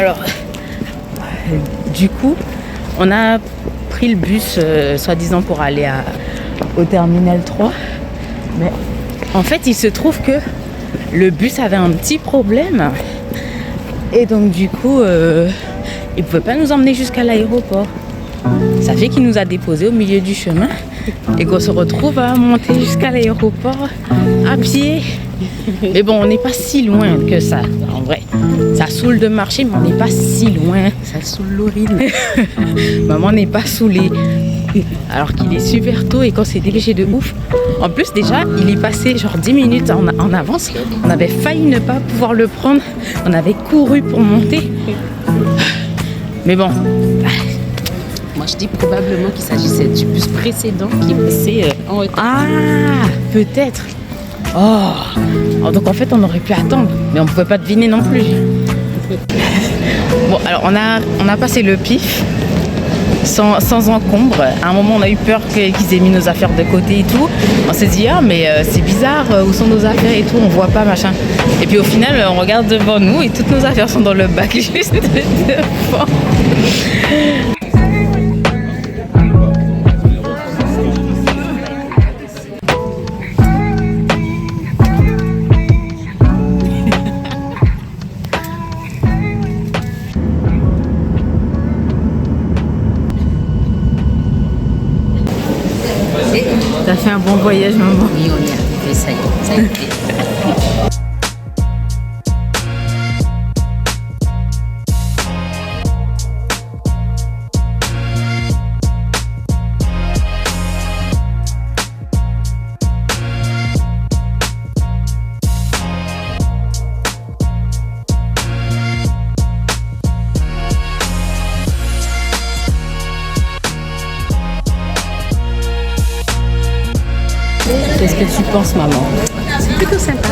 Alors, du coup, on a pris le bus, soi-disant pour aller au terminal 3. Mais en fait, il se trouve que le bus avait un petit problème. Et donc, du coup, il ne pouvait pas nous emmener jusqu'à l'aéroport. Ça fait qu'il nous a déposés au milieu du chemin et qu'on se retrouve à monter jusqu'à l'aéroport à pied. Mais bon, on n'est pas si loin que ça, en vrai. Ça saoule de marcher, mais on n'est pas si loin. Ça saoule l'urine. Maman n'est pas saoulée. Alors qu'il est super tôt et qu'on s'est dépêché de ouf. En plus, déjà, il est passé genre 10 minutes en avance. On avait failli ne pas pouvoir le prendre. On avait couru pour monter. Mais bon. Moi, je dis probablement qu'il s'agissait du bus précédent qui est passé en retard. Ah, peut-être. Oh, donc en fait, on aurait pu attendre. Mais on ne pouvait pas deviner non plus. Bon, alors, on a passé le pif. Sans encombre. À un moment, on a eu peur qu'ils aient mis nos affaires de côté et tout. On s'est dit, ah, mais c'est bizarre, où sont nos affaires et tout, on voit pas, machin. Et puis au final, on regarde devant nous et toutes nos affaires sont dans le bac juste devant. T'as fait un bon voyage, maman. Oui, on y est arrivé, ça y est. Ça y est. Qu'est-ce que tu penses, maman? C'est plutôt sympa.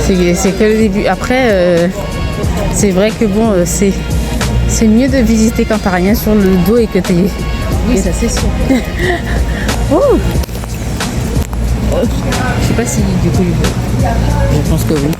C'est que le début. Après, c'est vrai que bon, c'est mieux de visiter quand t'as rien sur le dos et que t'es... Oui, ça c'est sûr. Oh, je sais pas si du coup il veut. Je pense que oui.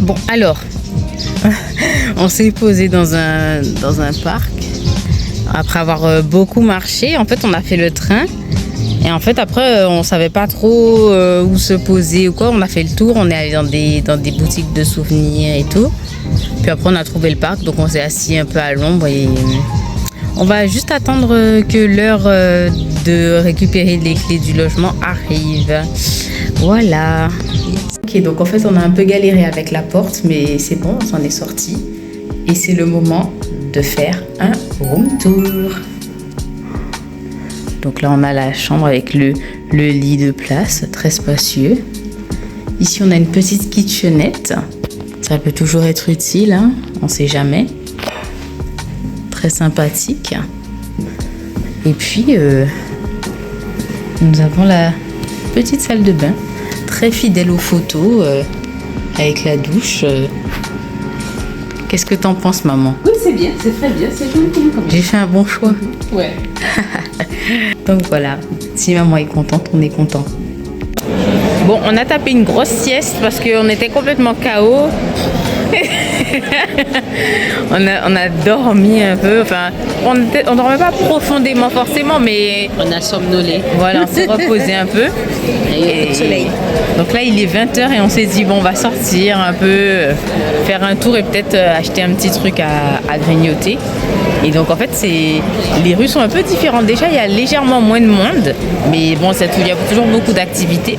Bon, alors, on s'est posé dans un parc. Après avoir beaucoup marché, en fait, on a fait le train. Et en fait, après, on savait pas trop où se poser ou quoi. On a fait le tour, on est allé dans des boutiques de souvenirs et tout. Puis après, on a trouvé le parc, donc on s'est assis un peu à l'ombre. Et on va juste attendre que l'heure de récupérer les clés du logement arrive. Voilà. Ok, donc en fait, on a un peu galéré avec la porte, mais c'est bon, on s'en est sorti. Et c'est le moment de faire un room tour. Donc là, on a la chambre avec le lit de place, très spacieux. Ici, on a une petite kitchenette. Ça peut toujours être utile, hein, on ne sait jamais. Très sympathique. Et puis, nous avons la petite salle de bain, très fidèle aux photos, avec la douche. Qu'est-ce que t'en penses, maman? Oui, c'est bien, c'est très bien, c'est joli comme J'ai fait un bon choix. Ouais. Donc voilà, si maman est contente, on est content. Bon, on a tapé une grosse sieste parce qu'on était complètement KO. on a dormi un peu, enfin, on dormait pas profondément forcément, mais On a somnolé. voilà, on s'est reposé un peu. Et le soleil. Donc là, il est 20h et on s'est dit, bon, on va sortir un peu, faire un tour et peut-être acheter un petit truc à grignoter. Et donc, en fait, les rues sont un peu différentes. Déjà, il y a légèrement moins de monde, mais bon, il y a toujours beaucoup d'activités.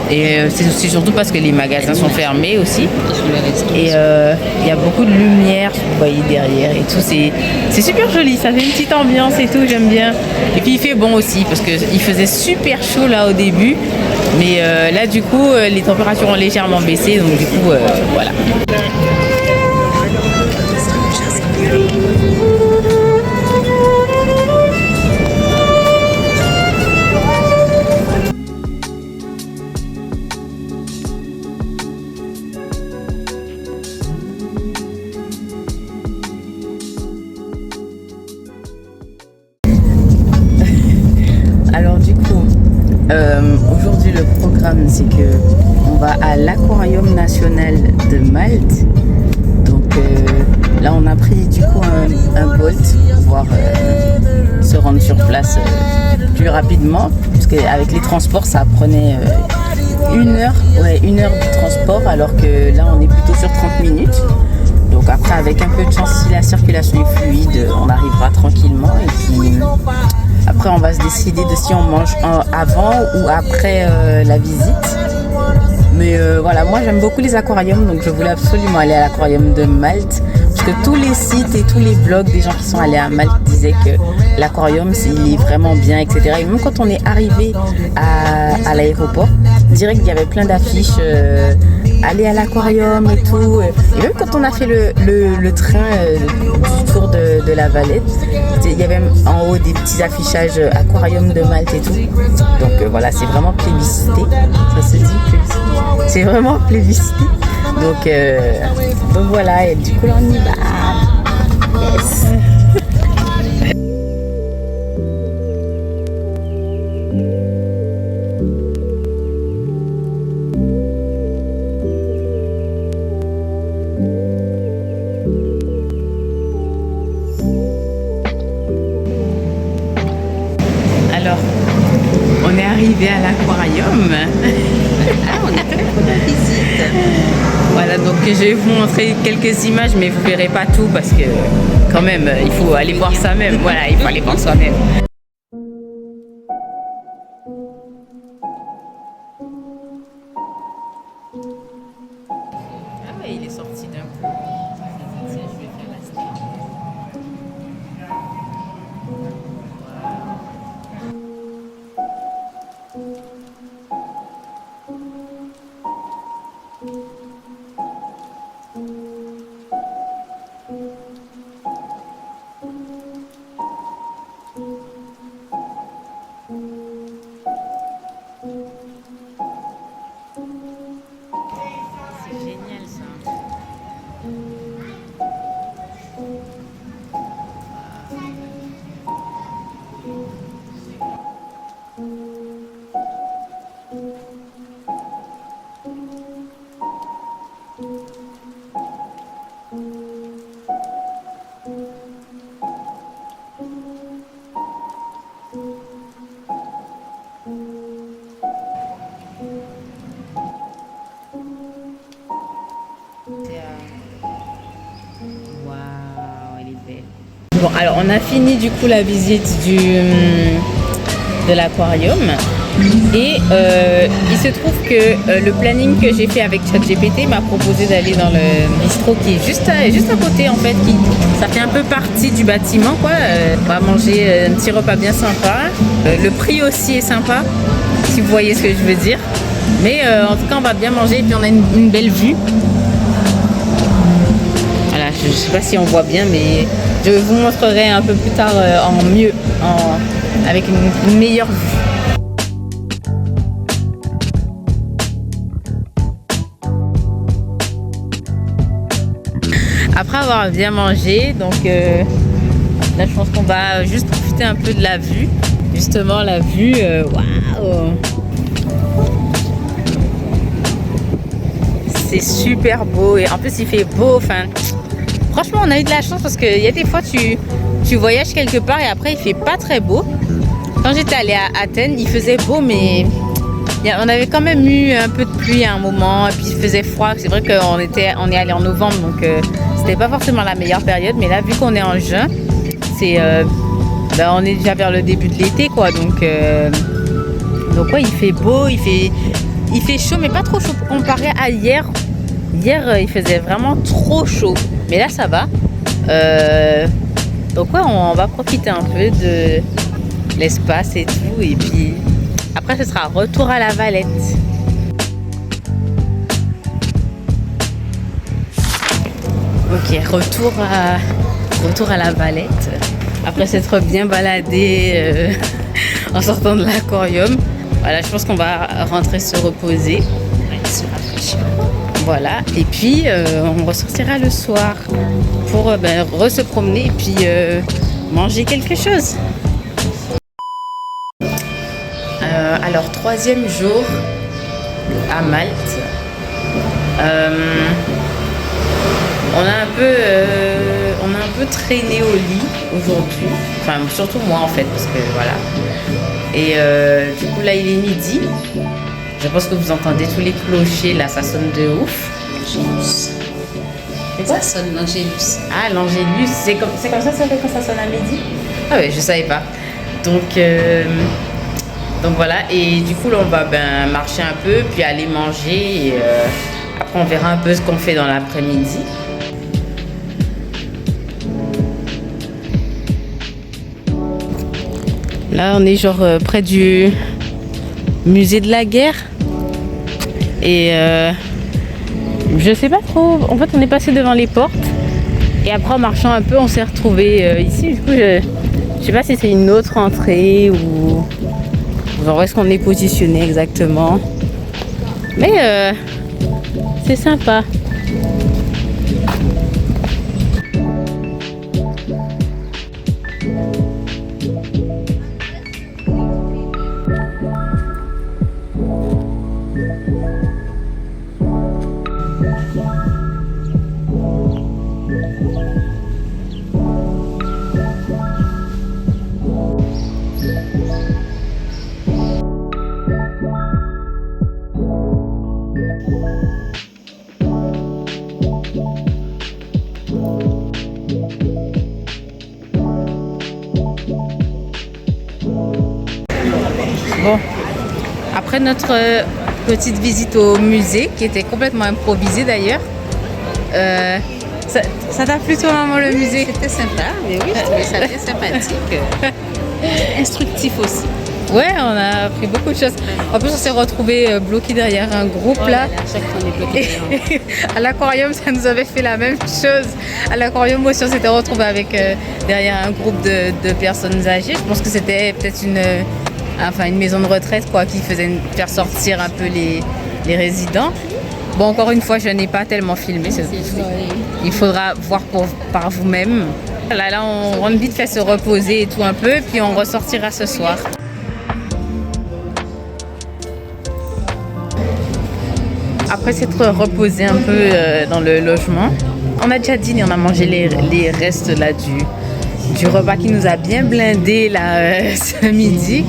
Et c'est surtout parce que les magasins sont fermés aussi. Et il y a beaucoup de lumière, vous voyez derrière et tout. C'est super joli, ça fait une petite ambiance et tout, j'aime bien. Et puis il fait bon aussi, parce qu'il faisait super chaud là au début. Mais là, du coup, les températures ont légèrement baissé. Donc du coup, voilà. Alors du coup, aujourd'hui le programme c'est que on va à l'Aquarium national de Malte. Donc là on a pris du coup un Bolt pour pouvoir se rendre sur place plus rapidement, parce qu'avec les transports ça prenait une heure de transport, alors que là on est plutôt sur 30 minutes. Donc après, avec un peu de chance, si la circulation est fluide, on arrivera tranquillement. Et puis après, on va se décider de si on mange avant ou après la visite. Mais voilà, moi j'aime beaucoup les aquariums, donc je voulais absolument aller à l'aquarium de Malte. Parce que tous les sites et tous les blogs des gens qui sont allés à Malte disaient que l'aquarium, il est vraiment bien, etc. Et même quand on est arrivé à l'aéroport, direct il y avait plein d'affiches, aller à l'aquarium et tout. Et même quand on a fait le train du tour de la Valette, il y avait en haut des petits affichages aquarium de Malte et tout. Donc voilà, c'est vraiment plébiscité. Ça se dit plébiscité. C'est vraiment plébiscité. Donc voilà, et du coup là on y va. Yes. Alors, on est arrivé à l'aquarium. On est prêt pour la visite. Voilà, donc je vais vous montrer quelques images, mais vous verrez pas tout parce que quand même, il faut aller voir ça même. Voilà, il faut aller voir soi-même. Ah ouais, il est sorti d'un coup. Tiens, je vais faire la style. C'est génial ça. Waouh, elle est belle. Bon, alors on a fini du coup la visite de l'aquarium. Et il se trouve que le planning que j'ai fait avec ChatGPT m'a proposé d'aller dans le bistrot qui est juste à côté en fait. Ça fait un peu partie du bâtiment quoi. On va manger un petit repas bien sympa. Le prix aussi est sympa, si vous voyez ce que je veux dire. Mais en tout cas on va bien manger et puis on a une belle vue. Voilà, je ne sais pas si on voit bien, mais je vous montrerai un peu plus tard en mieux, avec une meilleure vue. Après avoir bien mangé, donc là je pense qu'on va juste profiter un peu de la vue. Justement la vue, waouh! C'est super beau et en plus il fait beau. Enfin, franchement on a eu de la chance parce qu'il y a des fois tu voyages quelque part et après il fait pas très beau. Quand j'étais allée à Athènes, il faisait beau mais on avait quand même eu un peu de pluie à un moment et puis il faisait froid. C'est vrai qu'on est allé en novembre donc c'était pas forcément la meilleure période, mais là vu qu'on est en juin, c'est on est déjà vers le début de l'été quoi, donc ouais il fait beau, il fait chaud mais pas trop chaud comparé à hier. Hier il faisait vraiment trop chaud, mais là ça va. Donc ouais on va profiter un peu de l'espace et tout, et puis après ce sera retour à la Valette. Ok, retour à la Valette. Après s'être bien baladé en sortant de l'aquarium. Voilà, je pense qu'on va rentrer se reposer. Se rafraîchir. Voilà, et puis on ressortira le soir pour se promener et puis manger quelque chose. Alors, troisième jour à Malte. On a un peu traîné au lit aujourd'hui. Enfin, surtout moi en fait, parce que voilà. Et du coup, là, il est midi. Je pense que vous entendez tous les clochers, là, ça sonne de ouf. L'Angélus. Ça sonne l'Angélus. Ah, l'Angélus, c'est comme ça que ça fait quand ça sonne à midi? Ah ouais, je savais pas. Donc voilà, et du coup, là, on va marcher un peu, puis aller manger. Et, après, on verra un peu ce qu'on fait dans l'après-midi. Là, on est genre près du musée de la guerre. Et je sais pas trop. En fait, on est passé devant les portes. Et après, en marchant un peu, on s'est retrouvé ici. Du coup, je sais pas si c'est une autre entrée ou genre où est-ce qu'on est positionné exactement. Mais c'est sympa. Bon, après notre petite visite au musée, qui était complètement improvisée d'ailleurs, ça t'a plu toi, maman, le musée? C'était sympa, mais oui, je trouvais ça bien sympathique. Instructif aussi. Ouais, on a appris beaucoup de choses. En plus, on s'est retrouvés bloqués derrière un groupe là. À chaque fois, on est bloqué derrière. À l'aquarium, ça nous avait fait la même chose. À l'aquarium aussi, on s'était retrouvés avec derrière un groupe de personnes âgées. Je pense que c'était peut-être une maison de retraite quoi, qui faisait faire sortir un peu les résidents. Bon, encore une fois, je n'ai pas tellement filmé. Il faudra voir par vous-même. Là, on rentre vite fait se reposer et tout un peu, puis on ressortira ce soir. Après s'être reposé un peu dans le logement, on a déjà dîné, on a mangé les restes là du repas qui nous a bien blindé là ce midi.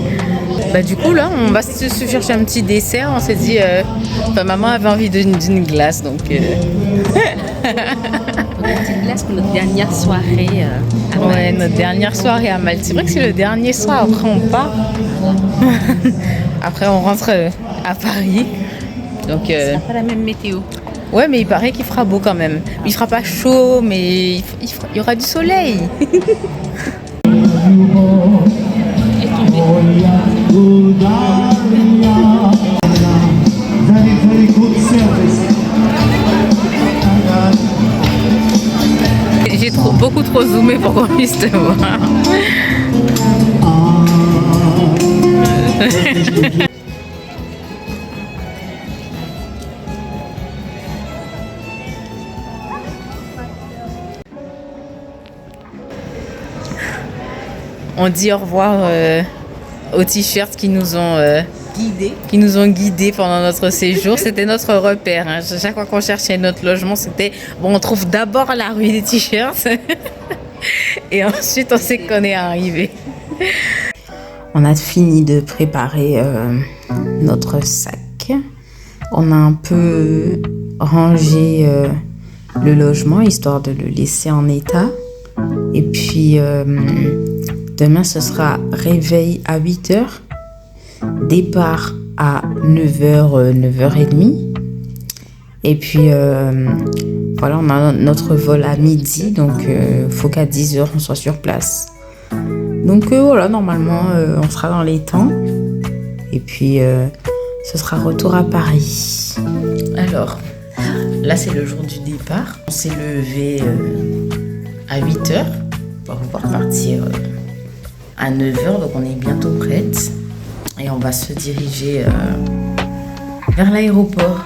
Du coup là, on va se chercher un petit dessert. On s'est dit, maman avait envie d'une glace, donc. Une petite glace pour notre dernière soirée à Malte. Ouais, notre dernière soirée à Malte. C'est vrai que c'est le dernier soir. Après on part. Après on rentre à Paris. Donc. C'est pas la même météo. Ouais, mais il paraît qu'il fera beau quand même. Il fera pas chaud, mais il y aura du soleil. J'ai beaucoup trop zoomé pour qu'on puisse te voir. On dit au revoir aux t-shirts qui nous ont guidés pendant notre séjour. C'était notre repère. Hein. Chaque fois qu'on cherchait notre logement, c'était bon, on trouve d'abord la rue des t-shirts et ensuite on sait qu'on est arrivé. On a fini de préparer notre sac. On a un peu rangé le logement histoire de le laisser en état. Et puis demain, ce sera réveil à 8h, départ à 9h, 9h30. Et puis, voilà, on a notre vol à midi, donc il faut qu'à 10h, on soit sur place. Donc voilà, normalement, on sera dans les temps. Et puis, ce sera retour à Paris. Alors, là, c'est le jour du départ. On s'est levé à 8h pour pouvoir partir à 9h, donc on est bientôt prête et on va se diriger vers l'aéroport.